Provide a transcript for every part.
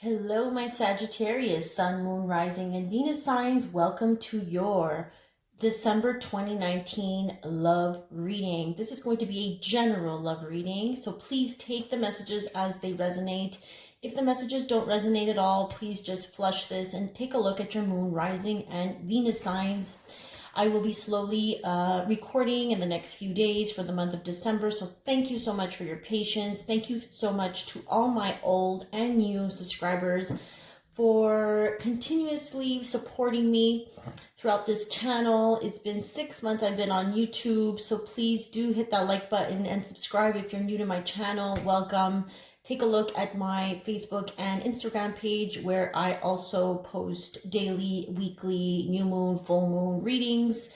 Hello, my Sagittarius, Sun, Moon, Rising, and Venus signs. Welcome to your December 2019 love reading. This is going to be a general love reading, so please take the messages as they resonate. If the messages don't resonate at all, please just flush this and take a look at your Moon, Rising, and Venus signs. I will be slowly recording in the next few days for the month of December. So thank you so much for your patience. Thank you so much to all my old and new subscribers for continuously supporting me throughout this channel. It's been 6 months I've been on YouTube. So please do hit that like button and subscribe if you're new to my channel. Welcome. Take a look at my Facebook and Instagram page where I also post daily, weekly, new moon, full moon readings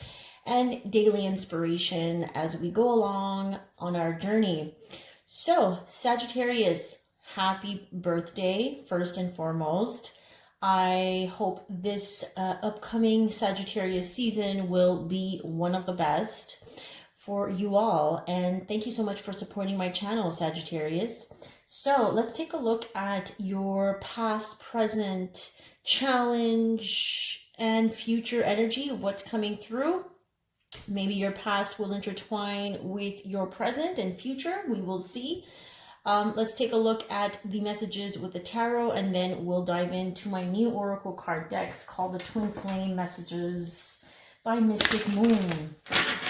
and daily inspiration as we go along on our journey. So Sagittarius, happy birthday first and foremost. I hope this upcoming Sagittarius season will be one of the best for you all. And thank you so much for supporting my channel, Sagittarius. So let's take a look at your past, present, challenge, and future energy of what's coming through. Maybe your past will intertwine with your present and future. We will see. Let's take a look at the messages with the tarot, and then we'll dive into my new oracle card decks called the Twin Flame Messages by Mystic Moon.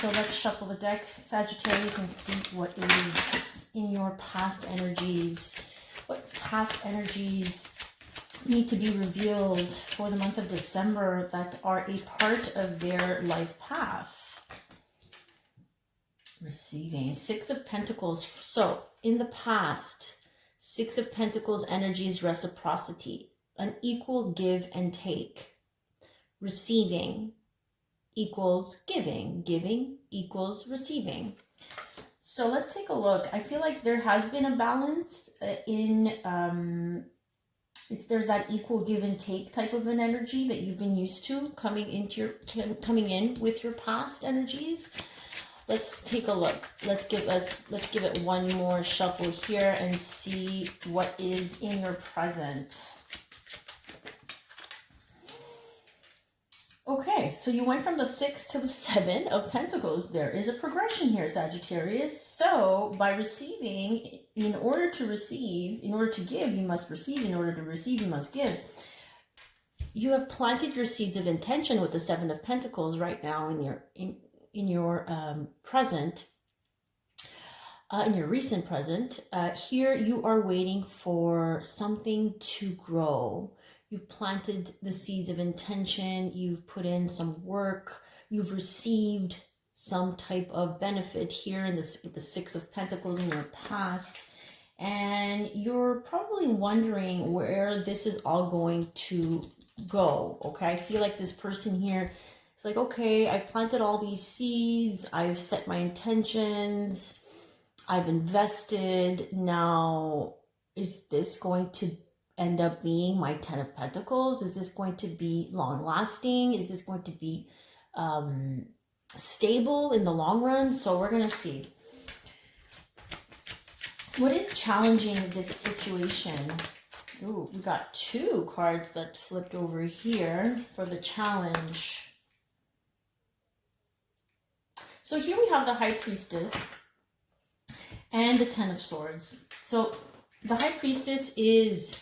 So let's shuffle the deck, Sagittarius, and see what is in your past energies. What past energies need to be revealed for the month of December that are a part of their life path? Receiving. Six of Pentacles. So in the past, Six of Pentacles energy is reciprocity, an equal give and take. Receiving equals giving. Giving equals receiving. So let's take a look. I feel like there has been a balance there's that equal give and take type of an energy that you've been used to coming in with your past energies. Let's take a look. Let's give it one more shuffle here and see what is in your present. Okay, so you went from the 6 to the 7 of Pentacles. There is a progression here, Sagittarius. So by receiving, in order to give, you must receive. In order to receive, you must give. You have planted your seeds of intention with the 7 of Pentacles right now in your present, in your recent present. Here you are waiting for something to grow. You've planted the seeds of intention, you've put in some work, you've received some type of benefit here in this with the 6 of Pentacles in your past, and you're probably wondering where this is all going to go. Okay, I feel like this person here is like, okay, I've planted all these seeds, I've set my intentions, I've invested. Now, is this going to end up being my 10 of Pentacles? Is this going to be long lasting? Is this going to be stable in the long run? So we're going to see. What is challenging this situation? Ooh, we got 2 cards that flipped over here for the challenge. So here we have the High Priestess and the 10 of Swords. So the High Priestess is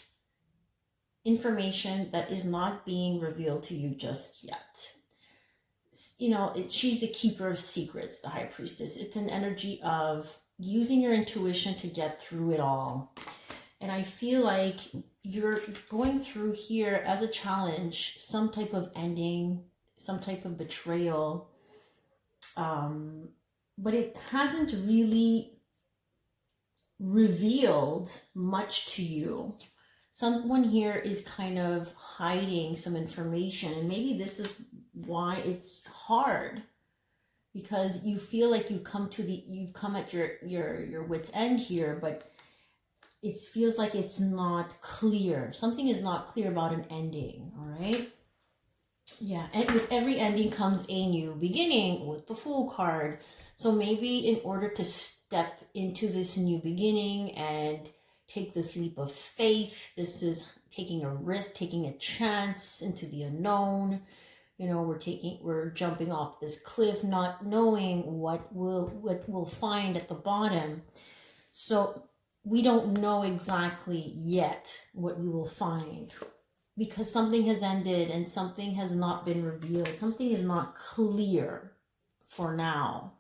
information that is not being revealed to you just yet. You know, she's the keeper of secrets, the High Priestess. It's an energy of using your intuition to get through it all. And I feel like you're going through here as a challenge, some type of ending, some type of betrayal. But it hasn't really revealed much to you. Someone here is kind of hiding some information, and maybe this is why it's hard, because you feel like you've come at your wit's end here, but it feels like it's not clear. Something is not clear about an ending, all right? Yeah, and with every ending comes a new beginning with the Fool card. So maybe in order to step into this new beginning and take this leap of faith. This is taking a risk, taking a chance into the unknown. You know, we're jumping off this cliff, not knowing what we'll find at the bottom. So we don't know exactly yet what we will find, because something has ended and something has not been revealed. Something is not clear for now.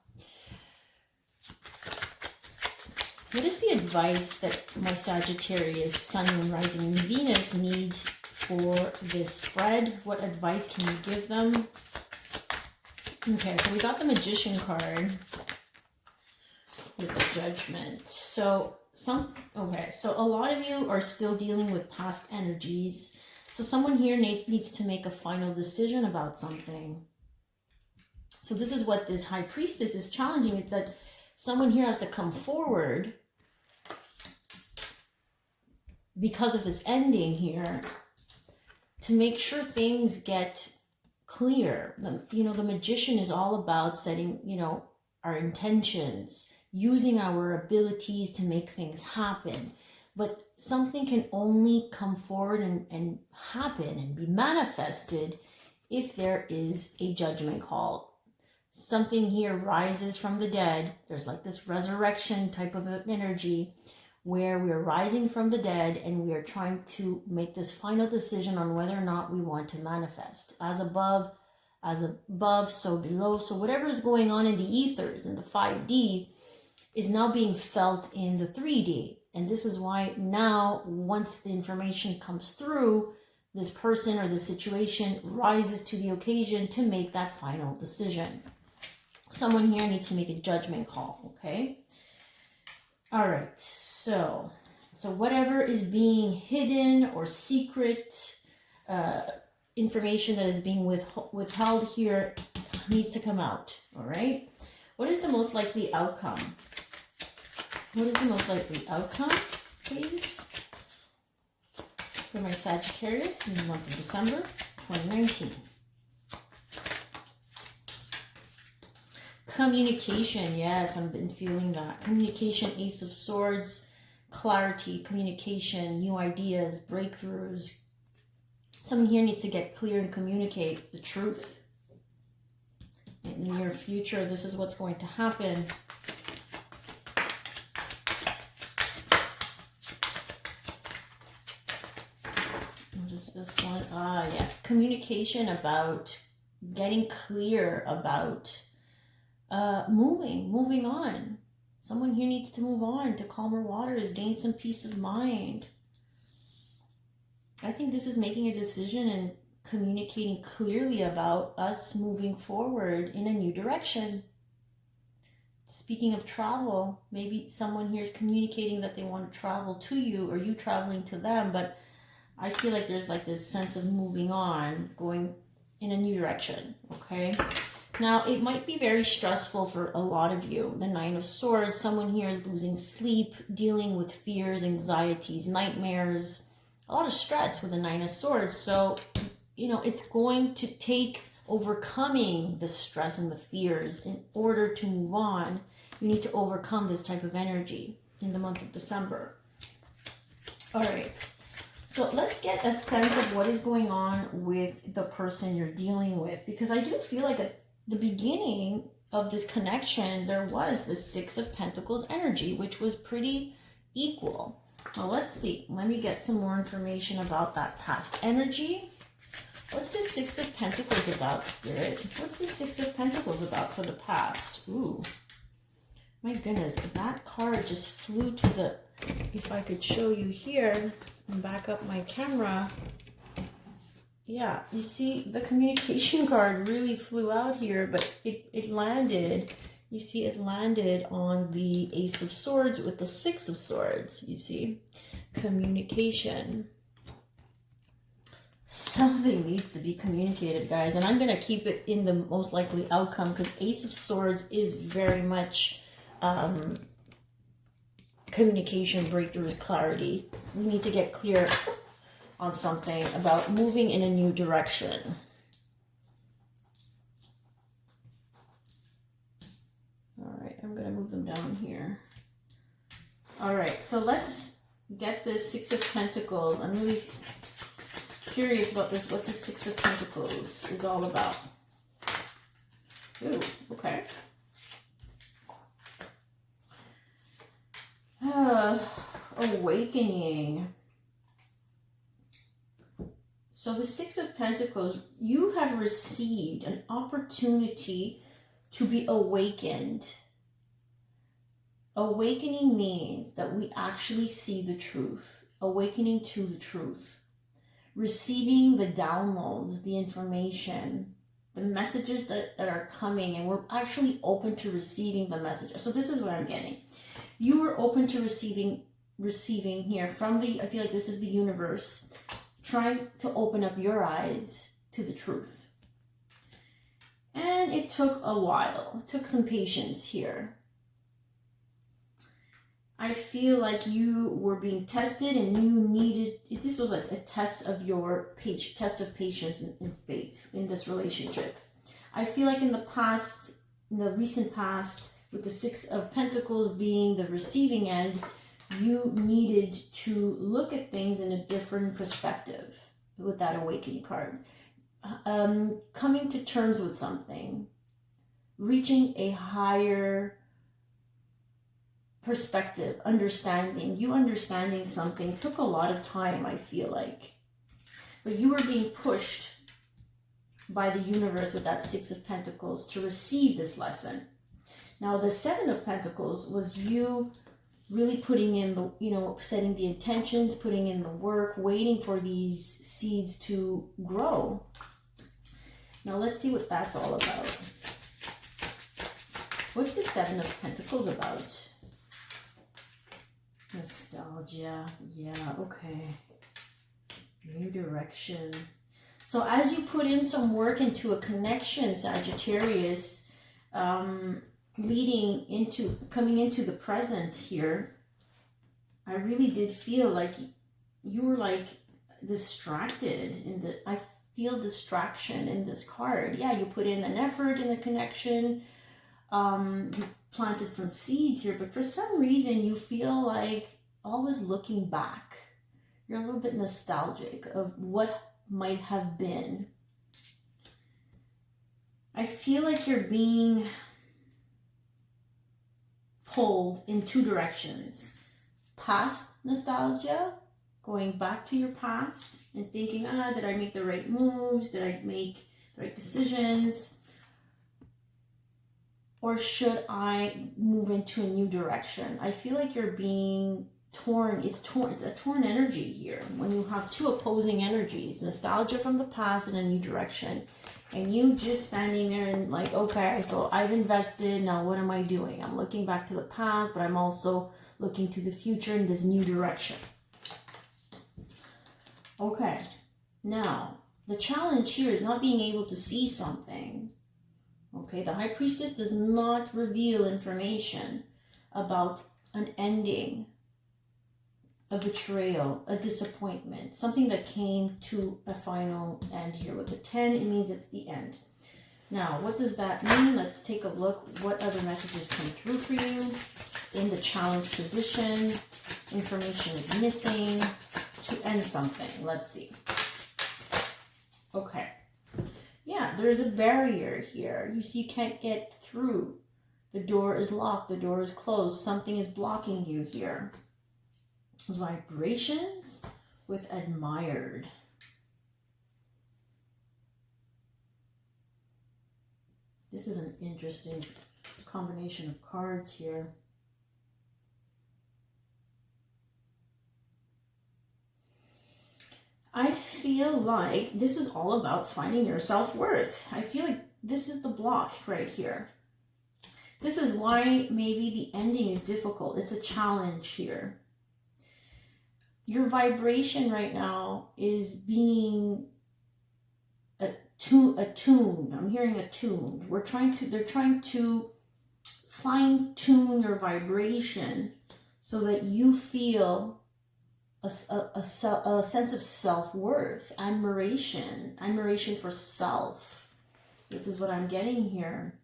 What is the advice that my Sagittarius, Sun, Moon, Rising, and Venus need for this spread? What advice can you give them? Okay, so we got the Magician card with the Judgment. So so a lot of you are still dealing with past energies. So someone here needs to make a final decision about something. So this is what this High Priestess is challenging, is that someone here has to come forward because of this ending here to make sure things get clear. You know, the Magician is all about setting, you know, our intentions, using our abilities to make things happen. But something can only come forward and happen and be manifested if there is a judgment call. Something here rises from the dead. There's like this resurrection type of energy where we are rising from the dead and we are trying to make this final decision on whether or not we want to manifest. As above, so below. So whatever is going on in the ethers, in the 5D, is now being felt in the 3D. And this is why now, once the information comes through, this person or the situation rises to the occasion to make that final decision. Someone here needs to make a judgment call, okay? All right, so whatever is being hidden or secret, information that is being withheld here needs to come out, all right? What is the most likely outcome? What is the most likely outcome, please, for my Sagittarius in the month of December 2019? Communication, yes, I've been feeling that. Communication, Ace of Swords, clarity, communication, new ideas, breakthroughs. Someone here needs to get clear and communicate the truth. In the near future, this is what's going to happen. What is this one? Yeah, communication about getting clear about moving on. Someone here needs to move on to calmer waters, gain some peace of mind. I think this is making a decision and communicating clearly about us moving forward in a new direction. Speaking of travel, maybe someone here is communicating that they want to travel to you or you traveling to them, but I feel like there's like this sense of moving on, going in a new direction, okay? Now, it might be very stressful for a lot of you. The Nine of Swords, someone here is losing sleep, dealing with fears, anxieties, nightmares, a lot of stress with the Nine of Swords. So, you know, it's going to take overcoming the stress and the fears in order to move on. You need to overcome this type of energy in the month of December. All right. So let's get a sense of what is going on with the person you're dealing with, because I do feel like at the beginning of this connection, there was the Six of Pentacles energy, which was pretty equal. Well, let's see. Let me get some more information about that past energy. What's the Six of Pentacles about, Spirit? What's the Six of Pentacles about for the past? Ooh, my goodness, that card just flew to the, if I could show you here and back up my camera. Yeah, you see the communication card really flew out here, but it landed, you see it landed on the Ace of Swords with the Six of Swords, you see, communication. Something needs to be communicated, guys, and I'm going to keep it in the most likely outcome because Ace of Swords is very much communication, breakthroughs, clarity. We need to get clear on something about moving in a new direction. All right, I'm going to move them down here. All right, so let's get the Six of Pentacles. I'm really curious about this, what the Six of Pentacles is all about. Ooh, okay. Awakening. So the Six of Pentacles, you have received an opportunity to be awakened. Awakening means that we actually see the truth. Awakening to the truth. Receiving the downloads, the information, the messages that are coming, and we're actually open to receiving the messages. So this is what I'm getting. You are open to receiving here from the, I feel like this is the universe trying to open up your eyes to the truth. And it took a while. It took some patience here. I feel like you were being tested and you needed, this was like a test of your test of patience and faith in this relationship. I feel like in the past, in the recent past, with the Six of Pentacles being the receiving end, you needed to look at things in a different perspective with that awakening card. Coming to terms with something, reaching a higher perspective, understanding. You understanding something took a lot of time, I feel like. But you were being pushed by the universe with that Six of Pentacles to receive this lesson. Now, the Seven of Pentacles was you really putting in the, setting the intentions, putting in the work, waiting for these seeds to grow. Now, let's see what that's all about. What's the Seven of Pentacles about? Nostalgia. Yeah, okay. New direction. So as you put in some work into a connection, Sagittarius, coming into the present here, I really did feel like you were like distracted I feel distraction in this card. Yeah, you put in an effort in the connection. You planted some seeds here, but for some reason you feel like always looking back. You're a little bit nostalgic of what might have been. I feel like you're being pulled in two directions. Past nostalgia, going back to your past and thinking, did I make the right moves? Did I make the right decisions? Or should I move into a new direction? I feel like you're being torn. It's a torn energy here when you have two opposing energies, nostalgia from the past and a new direction. And you just standing there and like, okay, so I've invested, now what am I doing? I'm looking back to the past, but I'm also looking to the future in this new direction. Okay, now the challenge here is not being able to see something. Okay, the High Priestess does not reveal information about an ending, a betrayal, a disappointment, something that came to a final end here. With the 10, it means it's the end. Now, what does that mean? Let's take a look. What other messages come through for you in the challenge position? Information is missing to end something. Let's see. Okay. Yeah, there's a barrier here. You see, you can't get through. The door is locked. The door is closed. Something is blocking you here. Vibrations with admired. This is an interesting combination of cards here. I feel like this is all about finding your self-worth. I feel like this is the block right here. This is why maybe the ending is difficult. It's a challenge here. Your vibration right now is being attuned. I'm hearing attuned. They're trying to fine-tune your vibration so that you feel a sense of self-worth, admiration for self. This is what I'm getting here.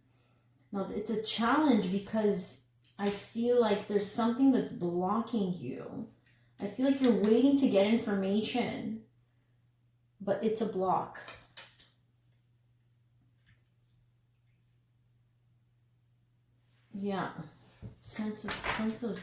Now, it's a challenge because I feel like there's something that's blocking you. I feel like you're waiting to get information, but it's a block. Yeah. Sense of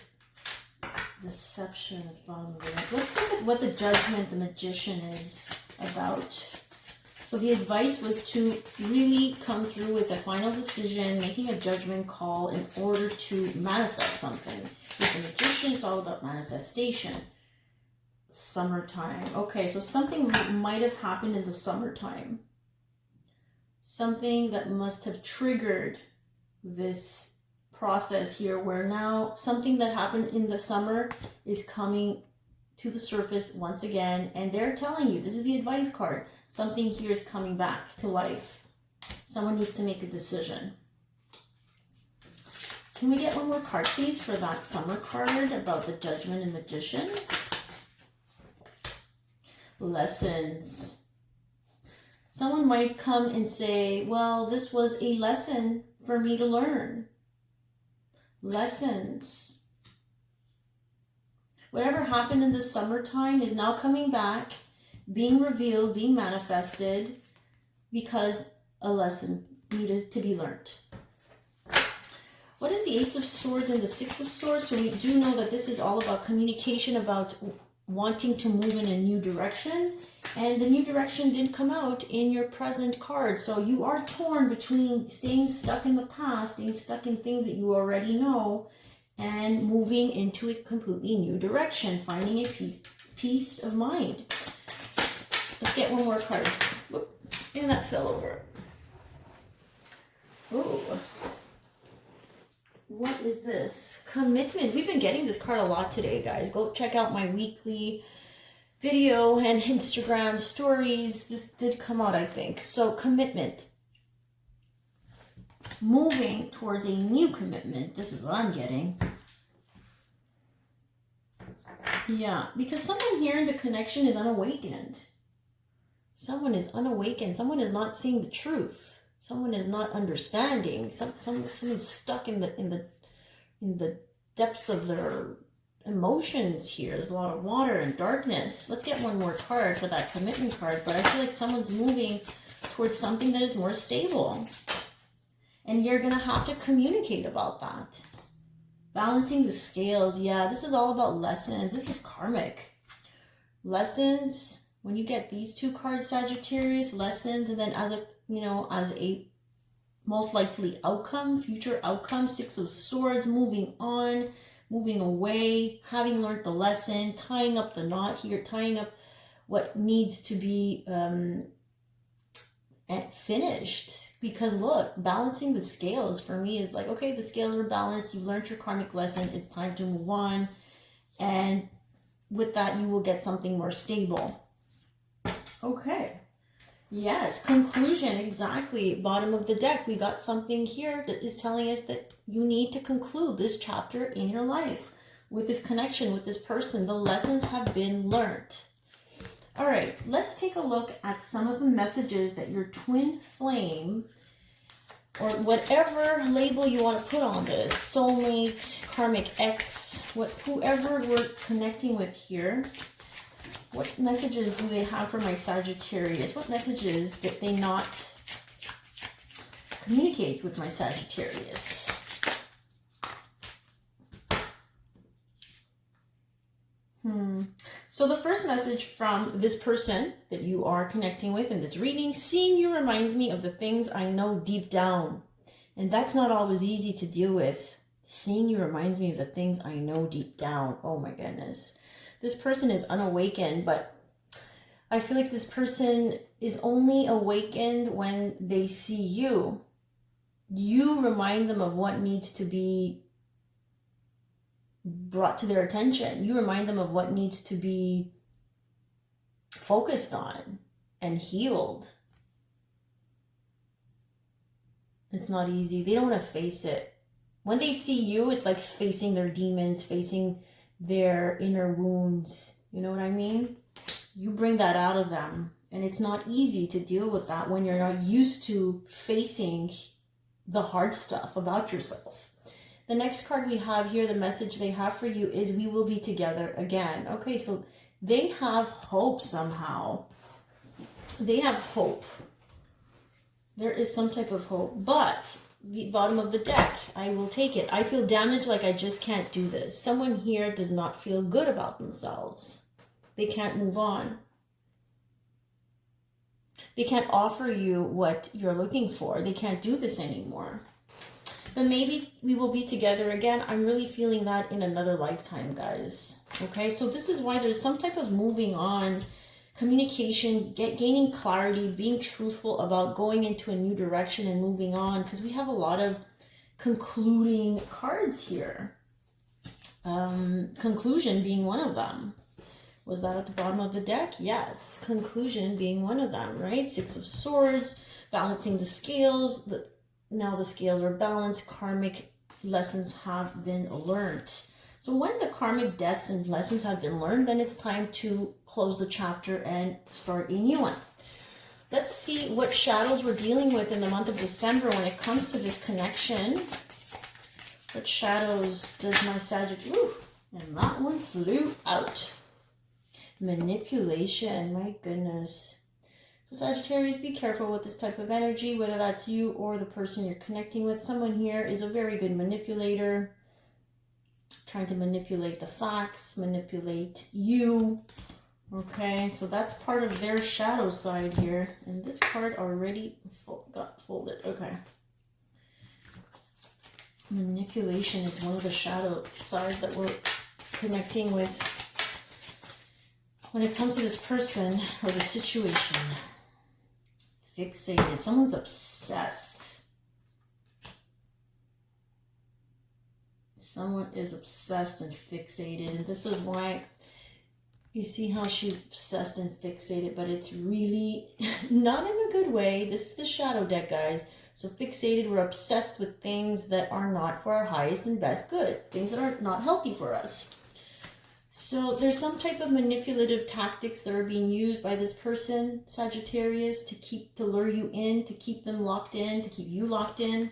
deception at the bottom of the deck. Let's look at what the Judgment, the Magician, is about. So the advice was to really come through with a final decision, making a judgment call in order to manifest something. With the Magician, it's all about manifestation. Summertime. Okay, so something might have happened in the summertime. Something that must have triggered this process here, where now something that happened in the summer is coming to the surface once again, and they're telling you, this is the advice card, something here is coming back to life. Someone needs to make a decision. Can we get one more card, please, for that summer card about the Judgment and Magician? Lessons. Someone might come and say, well, this was a lesson for me to learn. Lessons. Whatever happened in the summertime is now coming back, being revealed, being manifested, because a lesson needed to be learned. What is the Ace of Swords and the Six of Swords? So we do know that this is all about communication, about wanting to move in a new direction. And the new direction did come out in your present card. So you are torn between staying stuck in the past, staying stuck in things that you already know, and moving into a completely new direction, finding a peace of mind. Let's get one more card. Whoop. And that fell over. Oh. What is this? Commitment. We've been getting this card a lot today, guys. Go check out my weekly video and Instagram stories. This did come out, I think. So commitment. Moving towards a new commitment. This is what I'm getting. Yeah, because someone here in the connection is unawakened. Someone is unawakened. Someone is not seeing the truth. Someone is not understanding. Someone's stuck in the depths of their emotions here. There's a lot of water and darkness. Let's get one more card for that commitment card. But I feel like someone's moving towards something that is more stable. And you're going to have to communicate about that. Balancing the scales. Yeah, this is all about lessons. This is karmic. Lessons. When you get these two cards, Sagittarius, lessons, and then as a most likely outcome, future outcome, Six of Swords, moving on, moving away, having learned the lesson, tying up the knot here, tying up what needs to be finished. Because look, balancing the scales for me is like, okay, the scales are balanced. You've learned your karmic lesson. It's time to move on. And with that, you will get something more stable. Okay. Yes, conclusion, exactly. Bottom of the deck, we got something here that is telling us that you need to conclude this chapter in your life with this connection, with this person. The lessons have been learned. All right, let's take a look at some of the messages that your twin flame, or whatever label you want to put on this, soulmate, karmic ex, whoever we're connecting with here. What messages do they have for my Sagittarius? What messages did they not communicate with my Sagittarius? So the first message from this person that you are connecting with in this reading, seeing you reminds me of the things I know deep down. And that's not always easy to deal with. Seeing you reminds me of the things I know deep down. Oh my goodness. This person is unawakened, but I feel like this person is only awakened when they see you. You remind them of what needs to be brought to their attention. You remind them of what needs to be focused on and healed. It's not easy. They don't want to face it. When they see you, it's like facing their demons, facing their inner wounds. You know what I mean? You bring that out of them. And it's not easy to deal with that when you're not used to facing the hard stuff about yourself. The next card we have here, the message they have for you is we will be together again. Okay, so they have hope somehow. They have hope. There is some type of hope, but the bottom of the deck, I will take it. I feel damaged, like I just can't do this. Someone here does not feel good about themselves. They can't move on. They can't offer you what you're looking for. They can't do this anymore. But maybe we will be together again. I'm really feeling that in another lifetime, guys. Okay, so this is why there's some type of moving on, communication, gaining clarity, being truthful about going into a new direction and moving on, because we have a lot of concluding cards here. Conclusion being one of them. Was that at the bottom of the deck? Yes. Conclusion being one of them, right? Six of Swords, balancing the scales. Now the scales are balanced. Karmic lessons have been learned. So when the karmic debts and lessons have been learned, then it's time to close the chapter and start a new one. Let's see what shadows we're dealing with in the month of December when it comes to this connection. What shadows does my Sagittarius... Ooh, and that one flew out. Manipulation, my goodness. So Sagittarius, be careful with this type of energy, whether that's you or the person you're connecting with. Someone here is a very good manipulator, trying to manipulate the facts, manipulate you. Okay, so that's part of their shadow side here. And this card already got folded. Okay. Manipulation is one of the shadow sides that we're connecting with when it comes to this person or the situation. Fixated. Someone's obsessed. Someone is obsessed and fixated. And this is why you see how she's obsessed and fixated, but it's really not in a good way. This is the shadow deck, guys. So fixated, we're obsessed with things that are not for our highest and best good. Things that are not healthy for us. So there's some type of manipulative tactics that are being used by this person, Sagittarius, to lure you in, to keep them locked in, to keep you locked in.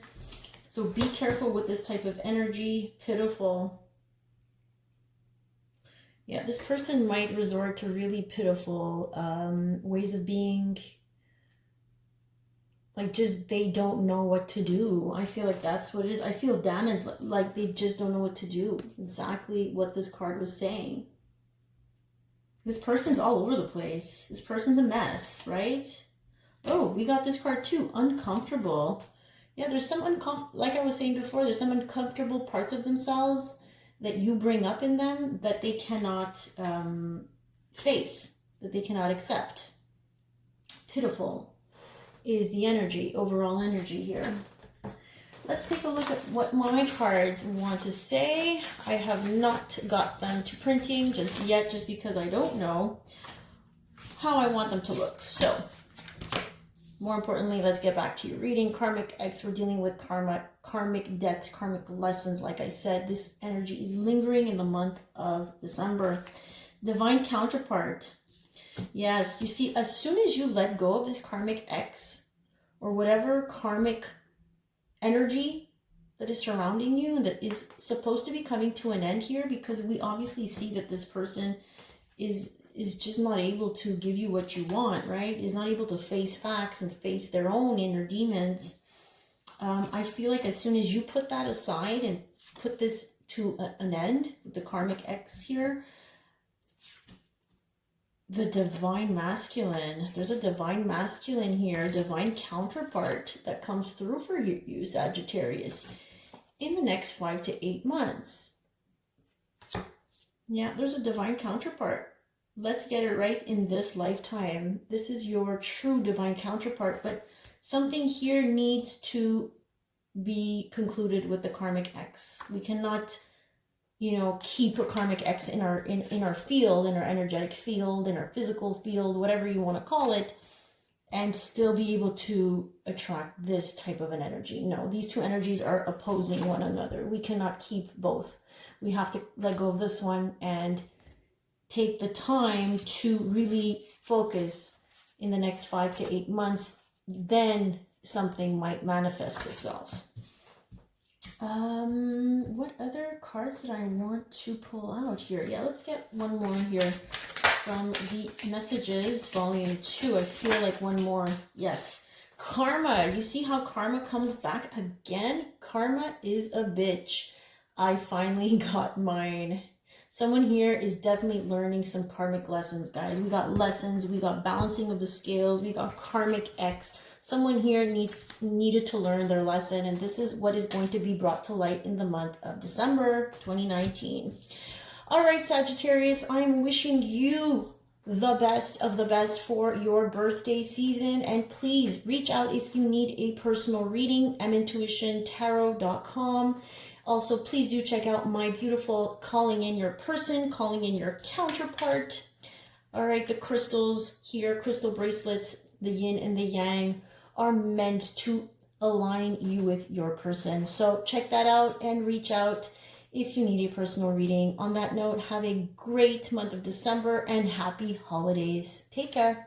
So be careful with this type of energy. Pitiful. Yeah, this person might resort to really pitiful ways of being. Like, just they don't know what to do. I feel like that's what it is. I feel damaged, like they just don't know what to do. Exactly what this card was saying. This person's all over the place. This person's a mess, right? Oh, we got this card too. Uncomfortable. Yeah, there's some like I was saying before, there's some uncomfortable parts of themselves that you bring up in them that they cannot face, that they cannot accept. Pitiful is the energy, overall energy here. Let's take a look at what my cards want to say. I have not got them to printing just yet, just because I don't know how I want them to look. So, more importantly, let's get back to your reading. Karmic X, we're dealing with karmic debts, karmic lessons. Like I said, this energy is lingering in the month of December. Divine counterpart. Yes, you see, as soon as you let go of this karmic X or whatever karmic energy that is surrounding you and that is supposed to be coming to an end here, because we obviously see that this person is just not able to give you what you want, right? Is not able to face facts and face their own inner demons. I feel like as soon as you put that aside and put this to an end, the karmic X here, the divine masculine, there's a divine masculine here, divine counterpart that comes through for you, Sagittarius, in the next 5 to 8 months. Yeah, there's a divine counterpart. Let's get it right in this lifetime. This is your true divine counterpart, but something here needs to be concluded with the karmic X. We cannot, you know, keep a karmic X in our field, in our energetic field, in our physical field, whatever you want to call it, and still be able to attract this type of an energy. No, these two energies are opposing one another. We cannot keep both. We have to let go of this one and take the time to really focus in the next 5 to 8 months. Then something might manifest itself. What other cards did I want to pull out here? Yeah, let's get one more here from the messages, volume 2. I feel like one more. Yes. Karma. You see how karma comes back again? Karma is a bitch. I finally got mine. Someone here is definitely learning some karmic lessons, guys. We got lessons, we got balancing of the scales, we got karmic X. Someone here needed to learn their lesson, and this is what is going to be brought to light in the month of December 2019. All right, Sagittarius, I'm wishing you the best of the best for your birthday season, and please reach out if you need a personal reading, mintuitiontarot.com. Also, please do check out my beautiful Calling in Your Person, Calling in Your Counterpart. All right, the crystals here, crystal bracelets, the yin and the yang, are meant to align you with your person. So check that out and reach out if you need a personal reading. On that note, have a great month of December and happy holidays. Take care.